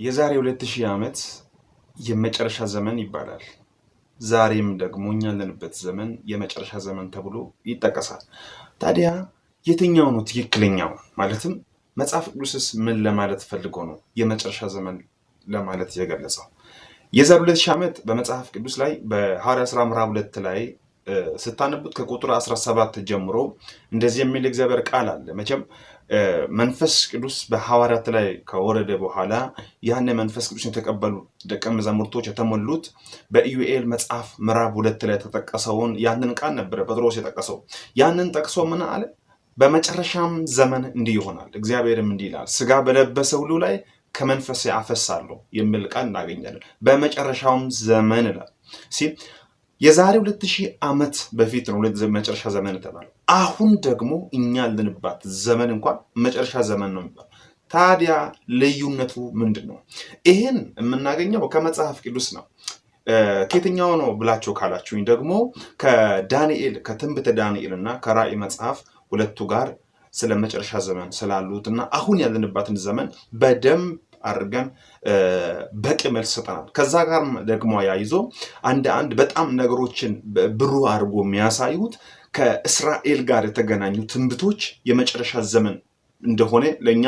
የዛሬ 2000 ዓመት የመጨረሻ ዘመን ይባላል። ዛሬም ደግሞ እኛ ያለንበት ዘመን የመጨረሻ ዘመን ተብሎ ይጠቀሳል። ታዲያ የትኛው ነው ትክክለኛው? ማለትም መጽሐፍ ቅዱስስ ምን ለማለት ፈልጎ ነው የመጨረሻ ዘመን ለማለት የገለጸው? የዛሬ 2000 ዓመት በመጽሐፍ ቅዱስ ላይ በሐዋርያት ሥራ ምዕራፍ 2 ላይ ስታነቡት ከቁጥር 17 ጀምሮ እንደዚህ የሚል እግዚአብሔር ቃል አለ። መቼም መንፈስ ቅዱስ በሐዋርያት ላይ ከወረደ በኋላ ያን መንፈስ ቅዱስ የተቀበሉ ደቀ መዛሙርቶች የተሞሉት በኢዩኤል መጽሐፍ ምዕራፍ 2 ላይ ተጠቀሰውን ያንን ቃል ነበረ ጴጥሮስ የጠቀሰው። ያንን ጠቅሶ ምን አለ? በመጨረሻም ዘመን እንዲህ ይሆናል፣ እግዚአብሔርም እንዲህ ይላል፣ ስጋ በለበሰ ሁሉ ላይ ከመንፈሴ አፈሳለሁ የሚል ቃል እናገኛለን። በመጨረሻውም ዘመን ይላል ሲል የዛሬ 2000 ዓመት በፊት ነው መጨረሻ ዘመን ተባለው። አሁን ደግሞ እኛ ያለንባት ዘመን እንኳን መጨረሻ ዘመን ነው የሚባለው። ታዲያ ልዩነቱ ምንድን ነው? ይህን የምናገኘው ከመጽሐፍ ቅዱስ ነው። ከየትኛው ነው ብላችሁ ካላችሁኝ ደግሞ ከዳንኤል ከትንቢተ ዳንኤል እና ከራእይ መጽሐፍ ሁለቱ ጋር ስለ መጨረሻ ዘመን ስላሉት እና አሁን ያለንባትን ዘመን በደንብ አድርገን በቂ መልስ ሰጠናል። ከዛ ጋር ደግሞ ያይዞ አንድ በጣም ነገሮችን ብሩህ አድርጎ የሚያሳዩት ከእስራኤል ጋር የተገናኙ ትንቢቶች የመጨረሻ ዘመን እንደሆነ ለኛ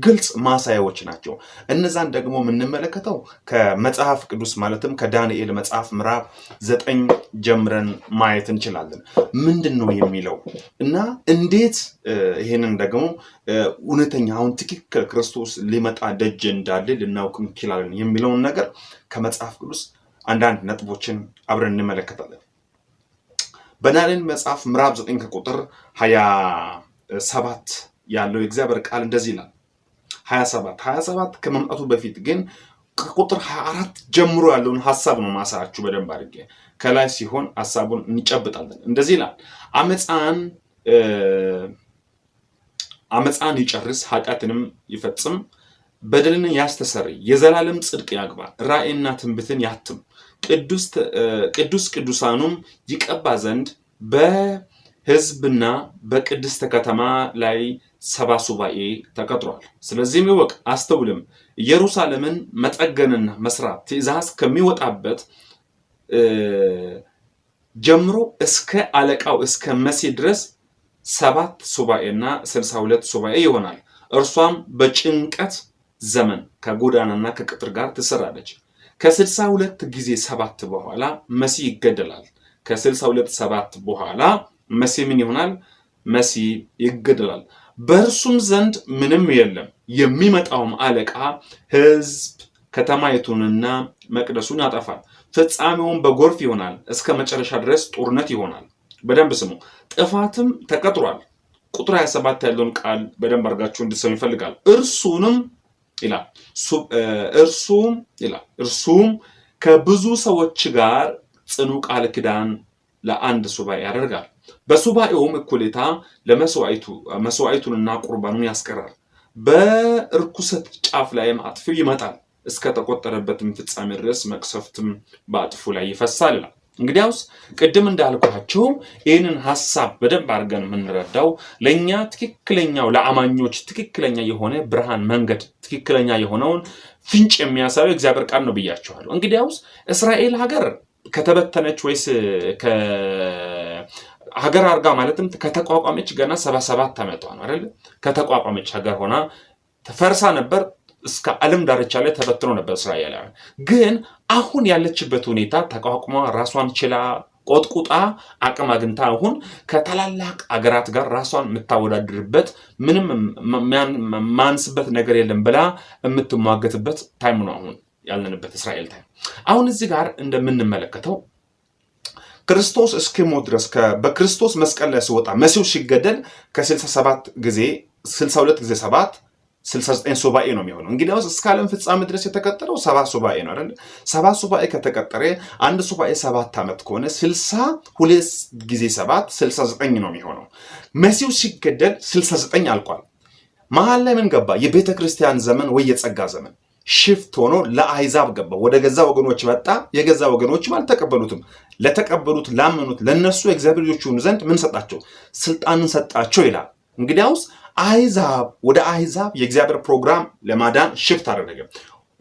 ግልጽ ማሳያዎች ናቸው። እነዛን ደግሞ የምንመለከተው ከመጽሐፍ ቅዱስ ማለትም ከዳንኤል መጽሐፍ ምዕራፍ 9 ጀምረን ማየት እንችላለን። ምንድን ነው የሚለው እና እንዴት ይሄንን ደግሞ እውነተኛ አሁን ትክክል ክርስቶስ ሊመጣ ደጅ እንዳለ ልናውቅ እንችላለን የሚለውን ነገር ከመጽሐፍ ቅዱስ አንዳንድ ነጥቦችን አብረን እንመለከታለን። በዳንኤል መጽሐፍ ምዕራፍ 9 ከቁጥር 27 ያለው የእግዚአብሔር ቃል እንደዚህ ይላል። 27 ከመምጣቱ በፊት ግን ከቁጥር 24 ጀምሮ ያለውን ሐሳብ ነው ማሳያችሁ በደንብ አድርጌ። ከላይ ሲሆን ሐሳቡን እንጨብጣለን። እንደዚህ ይላል፣ አመፃን ይጨርስ፣ ኃጢአትንም ይፈጽም፣ በደልን ያስተሰርይ፣ የዘላለም ጽድቅ ያግባ፣ ራእይና ትንቢትን ያትም፣ ቅዱስ ቅዱሳኑም ይቀባ ዘንድ በሕዝብና በቅድስተ ከተማ ላይ 70 ሱባኤ ተቀጥሯል። ስለዚህም ይወቅ አስተውልም፣ ኢየሩሳሌምን መጠገንና መስራት ትእዛዝ ከሚወጣበት ጀምሮ እስከ አለቃው እስከ መሲህ ድረስ 7 ሱባኤና 62 ሱባኤ ይሆናል። እርሷም በጭንቀት ዘመን ከጎዳናና ከቅጥር ጋር ትሰራለች። ከ62 ጊዜ 7 በኋላ መሲህ ይገደላል። ከ62 7 በኋላ መሲህ ምን ይሆናል? መሲህ ይገደላል። በእርሱም ዘንድ ምንም የለም። የሚመጣውም አለቃ ሕዝብ ከተማይቱንና መቅደሱን ያጠፋል። ፍጻሜውን በጎርፍ ይሆናል። እስከ መጨረሻ ድረስ ጦርነት ይሆናል። በደንብ ስሙ። ጥፋትም ተቀጥሯል። ቁጥር 27 ያለውን ቃል በደንብ አድርጋችሁ እንድትሰሙ ይፈልጋል። እርሱም ከብዙ ሰዎች ጋር ጽኑ ቃል ኪዳን ለአንድ ሱባኤ ያደርጋል። በሱባኤውም እኩሌታ መስዋዕቱንና ቁርባኑን ያስቀራል። በርኩሰት ጫፍ ላይም አጥፊው ይመጣል። እስከ ተቆጠረበትም ፍጻሜ ድረስ መቅሰፍትም በአጥፉ ላይ ይፈሳል ይላል። እንግዲያውስ ቅድም እንዳልኳቸው ይህንን ሐሳብ በደንብ አድርገን የምንረዳው ለእኛ ትክክለኛው ለአማኞች ትክክለኛ የሆነ ብርሃን መንገድ ትክክለኛ የሆነውን ፍንጭ የሚያሳየው እግዚአብሔር ቃል ነው ብያቸዋለሁ። እንግዲያውስ እስራኤል ሀገር ከተበተነች ወይስ ሀገር አርጋ ማለትም ከተቋቋመች ገና 77 ዓመቷ ነው አይደል? ከተቋቋመች ሀገር ሆና ተፈርሳ ነበር። እስከ ዓለም ዳርቻ ላይ ተበትኖ ነበር እስራኤላውያን። ግን አሁን ያለችበት ሁኔታ ተቋቁማ ራሷን ችላ ቆጥቁጣ አቅም አግኝታ አሁን ከታላላቅ አገራት ጋር ራሷን የምታወዳድርበት ምንም ማንስበት ነገር የለም ብላ የምትሟገትበት ታይም ነው አሁን ያለንበት እስራኤል ታይም። አሁን እዚህ ጋር እንደምንመለከተው ክርስቶስ እስኪሞት ድረስ በክርስቶስ መስቀል ላይ ሲወጣ መሲሁ ሲገደል ከ62 ጊዜ 7 69 ሱባኤ ነው የሚሆነው። እንግዲያውስ እስከ ዓለም ፍጻሜ ድረስ የተቀጠረው 7 ሱባኤ ነው አይደል? 7 ሱባኤ ከተቀጠረ አንድ ሱባኤ 7 ዓመት ከሆነ 62 ጊዜ 7 69 ነው የሚሆነው። መሲሁ ሲገደል 69 አልቋል። መሀል ላይ ምን ገባ? የቤተ ክርስቲያን ዘመን ወይ የጸጋ ዘመን ሽፍት ሆኖ ለአሕዛብ ገባ። ወደ ገዛ ወገኖች መጣ። የገዛ ወገኖችም አልተቀበሉትም። ለተቀበሉት ላመኑት ለነሱ የእግዚአብሔር ልጆች ይሆኑ ዘንድ ምን ሰጣቸው? ስልጣንን ሰጣቸው ይላል። እንግዲያውስ አሕዛብ ወደ አሕዛብ የእግዚአብሔር ፕሮግራም ለማዳን ሽፍት አደረገ።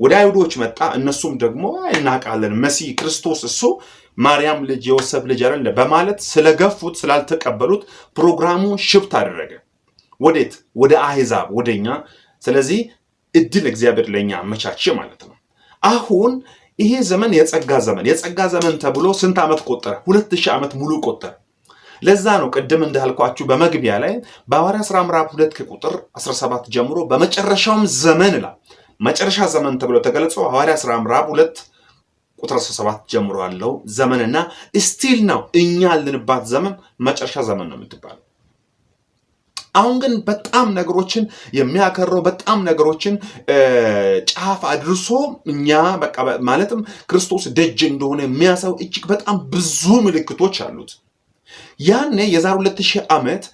ወደ አይሁዶች መጣ። እነሱም ደግሞ እናውቃለን መሲህ ክርስቶስ እሱ ማርያም ልጅ የዮሴፍ ልጅ አይደለ በማለት ስለገፉት ስላልተቀበሉት ፕሮግራሙን ሽፍት አደረገ። ወዴት? ወደ አሕዛብ ወደኛ። ስለዚህ እድል እግዚአብሔር ለኛ አመቻቸ ማለት ነው። አሁን ይሄ ዘመን የጸጋ ዘመን ተብሎ ስንት ዓመት ቆጠረ? 2000 ዓመት ሙሉ ቆጠረ። ለዛ ነው ቅድም እንዳልኳችሁ በመግቢያ ላይ በሐዋርያት ሥራ ምዕራፍ 2 ከቁጥር 17 ጀምሮ በመጨረሻውም ዘመን ይላል። መጨረሻ ዘመን ተብሎ ተገለጸው ሐዋርያት ሥራ ምዕራፍ 2 ቁጥር 17 ጀምሮ ያለው ዘመንና ስቲል ነው እኛ ያለንባት ዘመን መጨረሻ ዘመን ነው የምትባለው። አሁን ግን በጣም ነገሮችን የሚያከረው በጣም ነገሮችን ጫፍ አድርሶ እኛ በቃ ማለትም ክርስቶስ ደጅ እንደሆነ የሚያሳው እጅግ በጣም ብዙ ምልክቶች አሉት። ያኔ የዛሬ 2000 ዓመት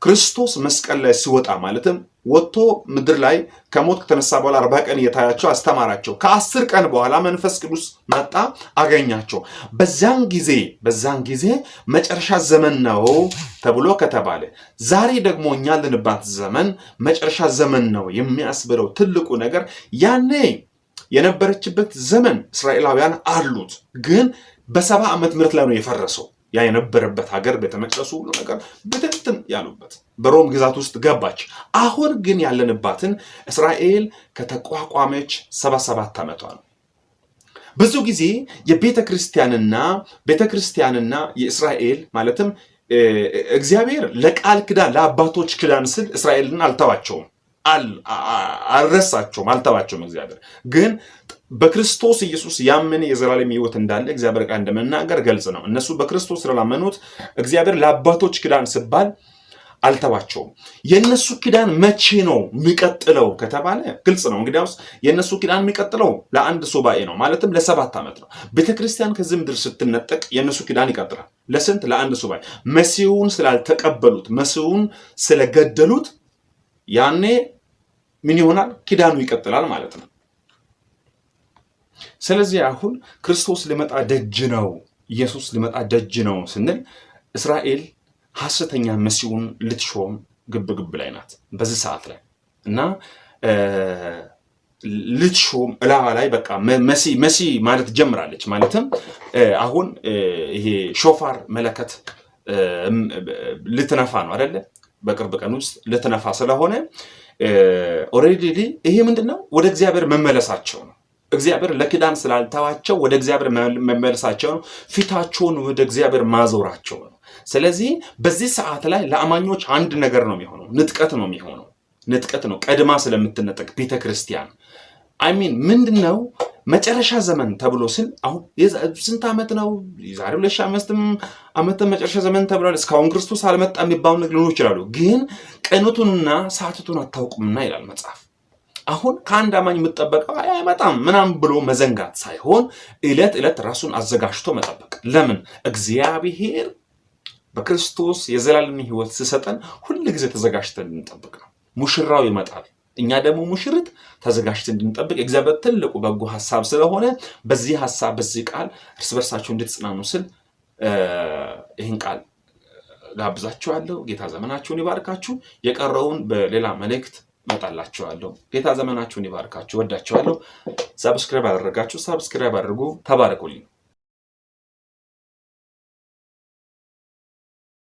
ክርስቶስ መስቀል ላይ ሲወጣ ማለትም ወጥቶ ምድር ላይ ከሞት ከተነሳ በኋላ 40 ቀን እየታያቸው አስተማራቸው። ከ10 ቀን በኋላ መንፈስ ቅዱስ መጣ አገኛቸው። በዛን ጊዜ መጨረሻ ዘመን ነው ተብሎ ከተባለ ዛሬ ደግሞ እኛ ያለንባት ዘመን መጨረሻ ዘመን ነው የሚያስብለው ትልቁ ነገር ያኔ የነበረችበት ዘመን እስራኤላውያን አሉት፣ ግን በ70 ዓመት ምሕረት ላይ ነው የፈረሰው። ያ የነበረበት ሀገር ቤተመቅደሱ ሁሉ ነገር በትንትን ያሉበት በሮም ግዛት ውስጥ ገባች። አሁን ግን ያለንባትን እስራኤል ከተቋቋመች 77 ዓመቷ ነው። ብዙ ጊዜ ቤተክርስቲያንና የእስራኤል ማለትም እግዚአብሔር ለቃል ክዳን ለአባቶች ክዳን ስል እስራኤልን አልተዋቸውም፣ አልረሳቸውም፣ አልተዋቸውም። እግዚአብሔር ግን በክርስቶስ ኢየሱስ ያመነ የዘላለም ሕይወት እንዳለ እግዚአብሔር ቃል እንደመናገር ገልጽ ነው። እነሱ በክርስቶስ ስላላመኑት እግዚአብሔር ለአባቶች ክዳን ሲባል አልተዋቸውም። የነሱ ክዳን መቼ ነው የሚቀጥለው ከተባለ ግልጽ ነው። እንግዲያውስ የነሱ ክዳን የሚቀጥለው ለአንድ ሱባኤ ነው፣ ማለትም ለ7 ዓመት ነው። ቤተክርስቲያን ከዚህ ምድር ስትነጠቅ የነሱ ክዳን ይቀጥላል። ለስንት? ለአንድ ሱባኤ። መሲሁን ስላልተቀበሉት መሲሁን ስለገደሉት ያኔ ምን ይሆናል? ኪዳኑ ይቀጥላል ማለት ነው። ስለዚህ አሁን ክርስቶስ ሊመጣ ደጅ ነው፣ ኢየሱስ ሊመጣ ደጅ ነው ስንል እስራኤል ሐሰተኛ መሲሁን ልትሾም ግብ ላይ ናት በዚህ ሰዓት ላይ እና ልትሾም እላዋ ላይ በቃ መሲ ማለት ጀምራለች። ማለትም አሁን ይሄ ሾፋር መለከት ልትነፋ ነው አይደለ? በቅርብ ቀን ውስጥ ልትነፋ ስለሆነ ኦሬዲ ይሄ ምንድነው? ወደ እግዚአብሔር መመለሳቸው ነው። እግዚአብሔር ለኪዳን ስላልተዋቸው ወደ እግዚአብሔር መመለሳቸው ነው። ፊታቸውን ወደ እግዚአብሔር ማዞራቸው ነው። ስለዚህ በዚህ ሰዓት ላይ ለአማኞች አንድ ነገር ነው የሚሆነው፣ ንጥቀት ነው የሚሆነው። ንጥቀት ነው ቀድማ ስለምትነጠቅ ቤተክርስቲያን ምንድነው መጨረሻ ዘመን ተብሎ ስል አሁን ስንት ዓመት ነው? የዛሬ 2000 ዓመት መጨረሻ ዘመን ተብሏል። እስካሁን ክርስቶስ አልመጣም የሚባሉ ነገር ሊሆኑ ይችላሉ፣ ግን ቀኑቱንና ሰዓቱን አታውቁምና ይላል መጽሐፍ። አሁን ከአንድ አማኝ የምትጠበቀው አይመጣም ምናምን ብሎ መዘንጋት ሳይሆን ዕለት ራሱን አዘጋጅቶ መጠበቅ። ለምን? እግዚአብሔር በክርስቶስ የዘላለም ሕይወት ሲሰጠን ሁሉ ጊዜ ተዘጋጅተን እንጠብቅ ነው። ሙሽራው ይመጣል፣ እኛ ደግሞ ሙሽሪት ተዘጋጅተን እንድንጠብቅ እግዚአብሔር ትልቁ በጎ ሐሳብ ስለሆነ በዚህ ሐሳብ በዚህ ቃል እርስ በርሳችሁ እንድትጽናኑ ስል ይህን ቃል ጋብዛችኋለሁ። ጌታ ዘመናችሁን ይባርካችሁ። የቀረውን በሌላ መልእክት መጣላችኋለሁ። ጌታ ዘመናችሁን ይባርካችሁ። ወዳችኋለሁ። ሰብስክራይብ አደረጋችሁ፣ ሰብስክራይብ አድርጉ። ተባረኩልኝ።